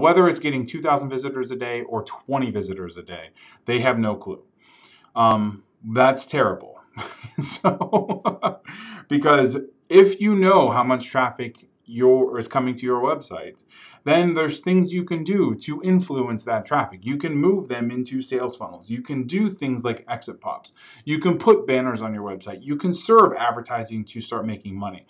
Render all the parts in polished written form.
Whether it's getting 2,000 visitors a day or 20 visitors a day, they have no clue. That's terrible. So, because if you know how much traffic is coming to your website, then there's things you can do to influence that traffic. You can move them into sales funnels. You can do things like exit pops. You can put banners on your website. You can serve advertising to start making money.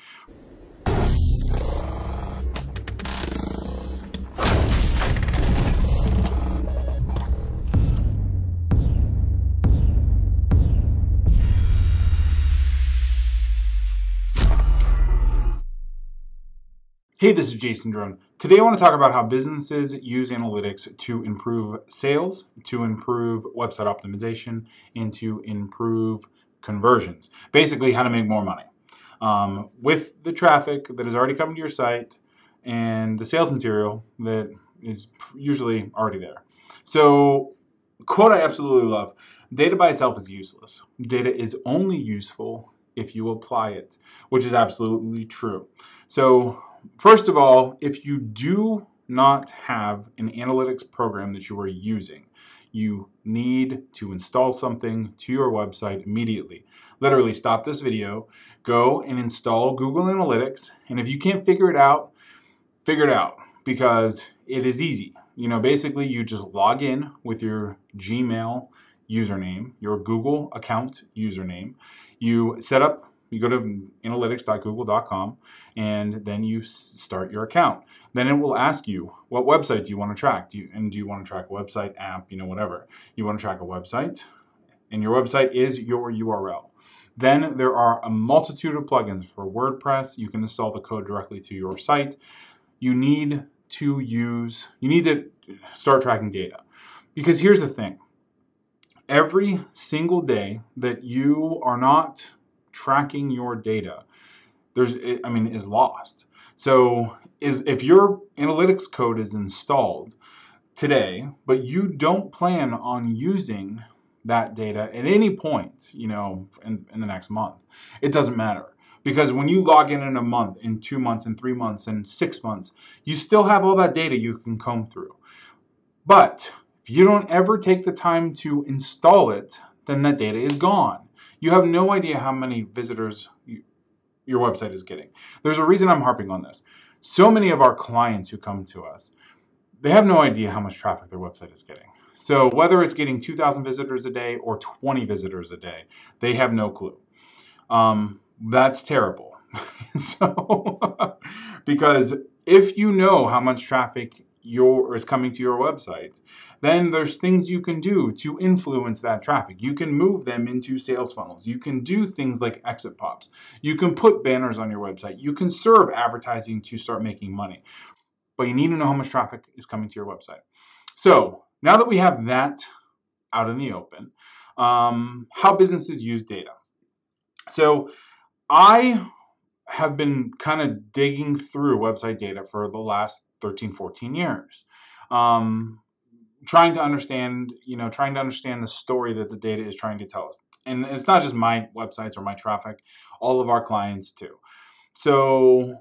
Hey, this is Jason Drone. Today I want to talk about how businesses use analytics to improve sales, to improve website optimization, and to improve conversions. Basically, how to make more money with the traffic that is already coming to your site and the sales material that is usually already there. So, quote I absolutely love, data by itself is useless. Data is only useful if you apply it, which is absolutely true. So, first of all, if you do not have an analytics program that you are using, you need to install something to your website immediately. Literally stop this video, go and install Google Analytics, and if you can't figure it out because it is easy. Basically you just log in with your Gmail username, your Google account username. You go to analytics.google.com and then you start your account. Then it will ask you, what website do you want to track? Do you want to track a website, app, whatever. You want to track a website, and your website is your URL. Then there are a multitude of plugins for WordPress. You can install the code directly to your site. You need to start tracking data. Because here's the thing. Every single day that you are not tracking your data is lost. So if your analytics code is installed today, but you don't plan on using that data at any point, in the next month, it doesn't matter. Because when you log in a month, in 2 months, in 3 months, in 6 months, you still have all that data you can comb through. But if you don't ever take the time to install it, then that data is gone. You have no idea how many visitors your website is getting. There's a reason I'm harping on this. So many of our clients who come to us, they have no idea how much traffic their website is getting. So whether it's getting 2,000 visitors a day or 20 visitors a day, they have no clue. That's terrible. So, because if you know how much traffic is coming to your website, then there's things you can do to influence that traffic. You can move them into sales funnels. You can do things like exit pops. You can put banners on your website. You can serve advertising to start making money. But you need to know how much traffic is coming to your website. So now that we have that out in the open, how businesses use data. So I have been kind of digging through website data for the last 13, 14 years. Trying to understand the story that the data is trying to tell us. And it's not just my websites or my traffic, all of our clients too. So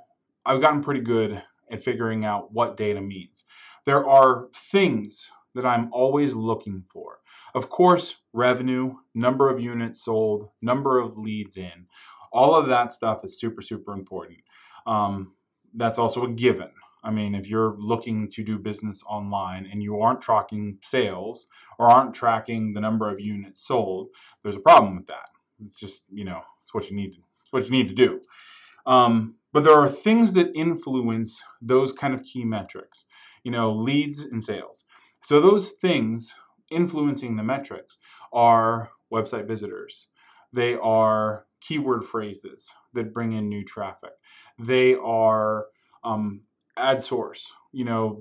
I've gotten pretty good at figuring out what data means. There are things that I'm always looking for. Of course, revenue, number of units sold, number of leads in, all of that stuff is super, super important. That's also a given. If you're looking to do business online and you aren't tracking sales or aren't tracking the number of units sold, there's a problem with that. It's just, it's what you need. It's what you need to do. But there are things that influence those kind of key metrics, leads and sales. So those things influencing the metrics are website visitors. They are keyword phrases that bring in new traffic. They are ad source,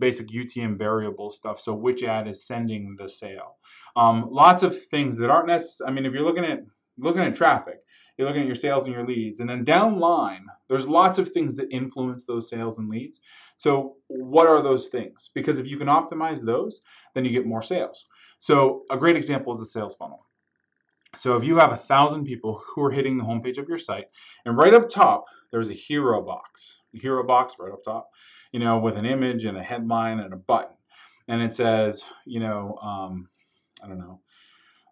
basic UTM variable stuff. So which ad is sending the sale? Lots of things that aren't necessary. If you're looking at traffic, you're looking at your sales and your leads, and then down line, there's lots of things that influence those sales and leads. So what are those things? Because if you can optimize those, then you get more sales. So a great example is the sales funnel. So if you have 1,000 people who are hitting the homepage of your site, and right up top, there's a hero box right up top, with an image and a headline and a button. and it says, I don't know,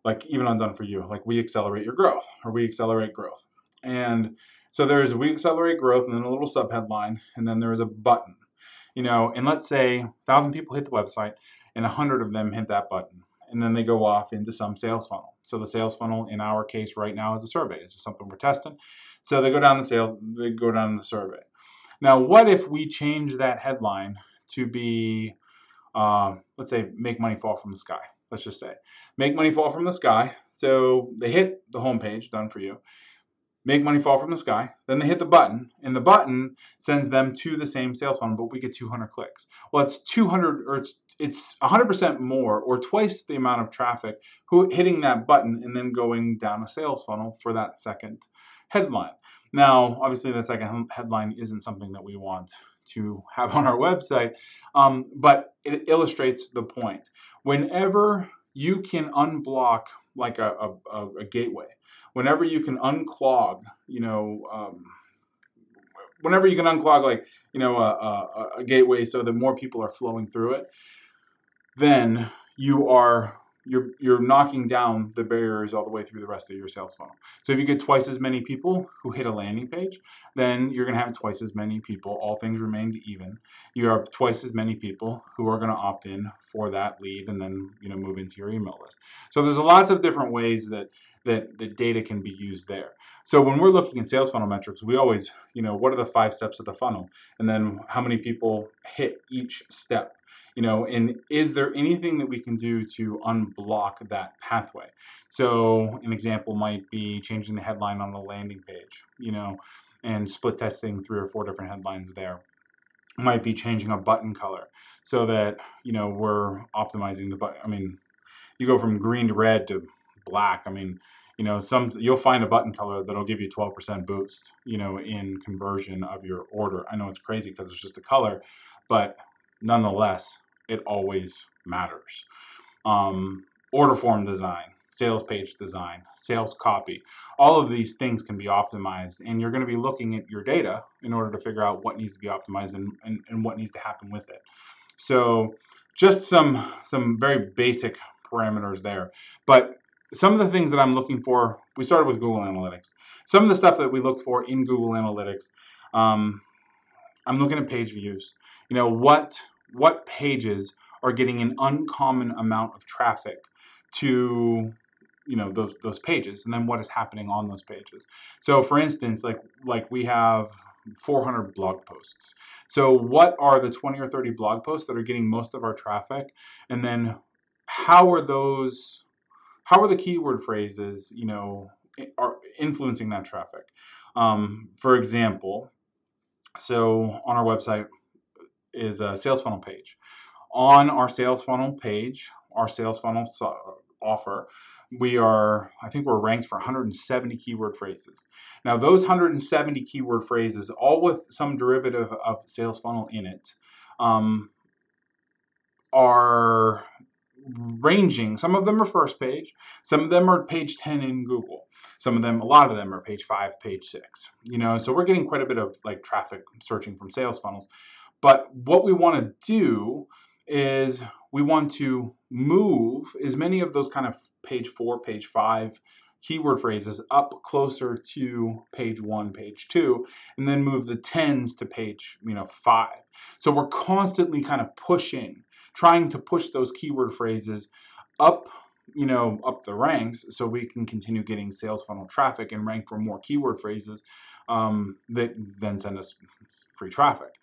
like even on Done For You, like we accelerate your growth or we accelerate growth. And so there's we accelerate growth and then a little subheadline and then there's a button, and let's say 1,000 people hit the website and 100 of them hit that button. And then they go off into some sales funnel. So the sales funnel in our case right now is a survey. It's just something we're testing. So they go down the survey. Now, what if we change that headline to be, let's say, make money fall from the sky? Let's just say, make money fall from the sky. So they hit the home page, Done For You. Make money fall from the sky. Then they hit the button, and the button sends them to the same sales funnel, but we get 200 clicks. Well, it's 200, or it's 100% more, or twice the amount of traffic who hitting that button and then going down a sales funnel for that second headline. Now, obviously, that second headline isn't something that we want to have on our website, but it illustrates the point. Whenever you can unblock like a gateway, whenever you can unclog, whenever you can unclog like, a gateway so that more people are flowing through it, then you're knocking down the barriers all the way through the rest of your sales funnel. So if you get twice as many people who hit a landing page, then you're going to have twice as many people, all things remained even. You have twice as many people who are going to opt in for that lead and then, move into your email list. So there's lots of different ways that the data can be used there. So when we're looking at sales funnel metrics, we always, what are the 5 steps of the funnel? And then how many people hit each step? And is there anything that we can do to unblock that pathway? So an example might be changing the headline on the landing page, and split testing 3 or 4 different headlines there. It might be changing a button color so that, we're optimizing the button. I mean, you go from green to red to black. I mean, you'll find a button color that'll give you 12% boost, in conversion of your order. I know it's crazy because it's just a color, but nonetheless, it always matters. Order form design, sales page design, sales copy, all of these things can be optimized, and you're going to be looking at your data in order to figure out what needs to be optimized and what needs to happen with it. So just some very basic parameters there. But some of the things that I'm looking for, we started with Google Analytics. Some of the stuff that we looked for in Google Analytics, I'm looking at page views. What pages are getting an uncommon amount of traffic to those pages, and then what is happening on those pages. So for instance, like we have 400 blog posts. So what are the 20 or 30 blog posts that are getting most of our traffic, and then how are the keyword phrases are influencing that traffic? For example, so on our website is a sales funnel page. On our sales funnel page, our sales funnel offer, I think we're ranked for 170 keyword phrases. Now those 170 keyword phrases, all with some derivative of sales funnel in it, are ranging. Some of them are first page, some of them are page 10 in Google. A lot of them are page 5, page 6. So we're getting quite a bit of like traffic searching from sales funnels. But what we want to do is we want to move as many of those kind of page 4, page 5 keyword phrases up closer to page 1, page 2, and then move the 10s to page 5. So we're constantly kind of trying to push those keyword phrases up the ranks so we can continue getting sales funnel traffic and rank for more keyword phrases that then send us free traffic.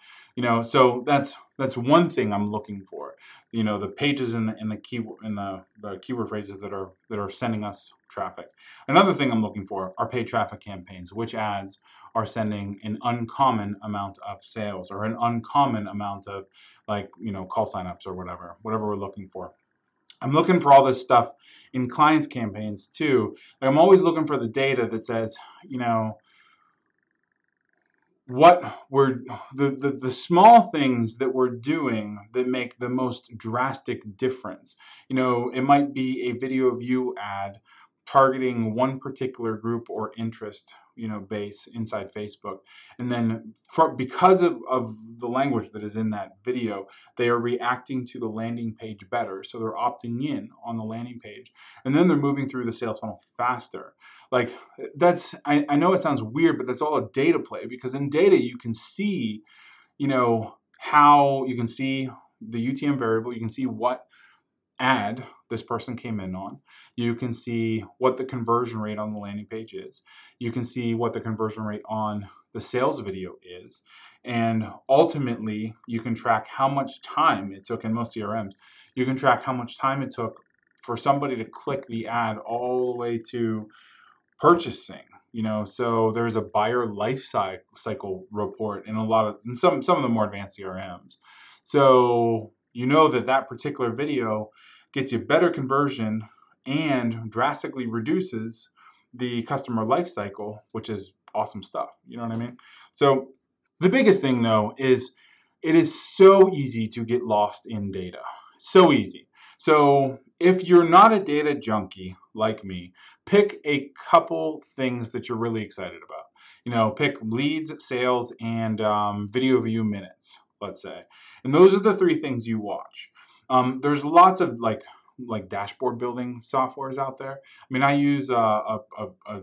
So that's one thing I'm looking for. The pages in the keyword phrases that are sending us traffic. Another thing I'm looking for are paid traffic campaigns, which ads are sending an uncommon amount of sales or an uncommon amount of call signups or whatever we're looking for. I'm looking for all this stuff in clients campaigns too. I'm always looking for the data that says, what we're the small things that we're doing that make the most drastic difference. It might be a video view ad targeting one particular group or interest, base inside Facebook. And then because of the language that is in that video, they are reacting to the landing page better. So they're opting in on the landing page. And then they're moving through the sales funnel faster. Like I know it sounds weird, but that's all a data play, because in data you can see, how you can see the UTM variable, you can see what ad this person came in on. You can see what the conversion rate on the landing page is. You can see what the conversion rate on the sales video is. And ultimately, you can track how much time it took in most CRMs. You can track how much time it took for somebody to click the ad all the way to purchasing. So there's a buyer life cycle report in some of the more advanced CRMs. So that particular video gets you better conversion and drastically reduces the customer life cycle, which is awesome stuff. You know what I mean? So the biggest thing, though, is it is so easy to get lost in data. So easy. So if you're not a data junkie like me, pick a couple things that you're really excited about. Pick leads, sales, and video view minutes, let's say. And those are the three things you watch. There's lots of like dashboard building softwares out there. I mean, I use a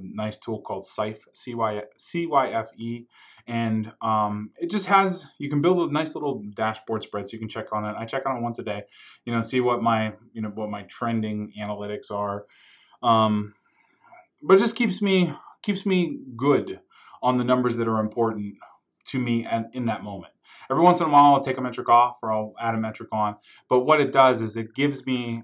nice tool called Cyphe, CYFE, and it just has, you can build a nice little dashboard spread so you can check on it. I check on it once a day, see what my trending analytics are. But it just keeps me good on the numbers that are important to me in that moment. Every once in a while, I'll take a metric off or I'll add a metric on. But what it does is it gives me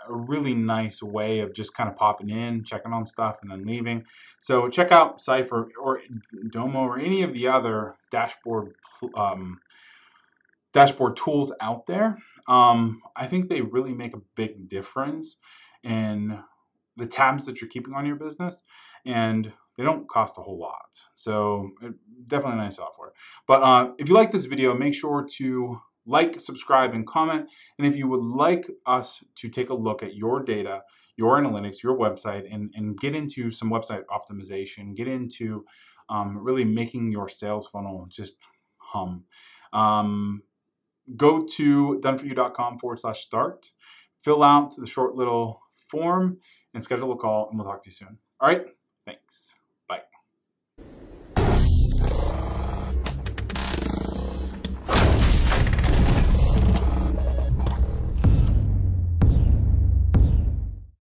a really nice way of just kind of popping in, checking on stuff, and then leaving. So check out Cyphe or Domo or any of the other dashboard tools out there. I think they really make a big difference in the tabs that you're keeping on your business, and they don't cost a whole lot. So definitely nice software. But if you like this video, make sure to like, subscribe, and comment. And if you would like us to take a look at your data, your analytics, your website, and get into some website optimization, get into really making your sales funnel just hum, go to doneforyou.com/start, fill out the short little form, and schedule a call, and we'll talk to you soon. All right, thanks.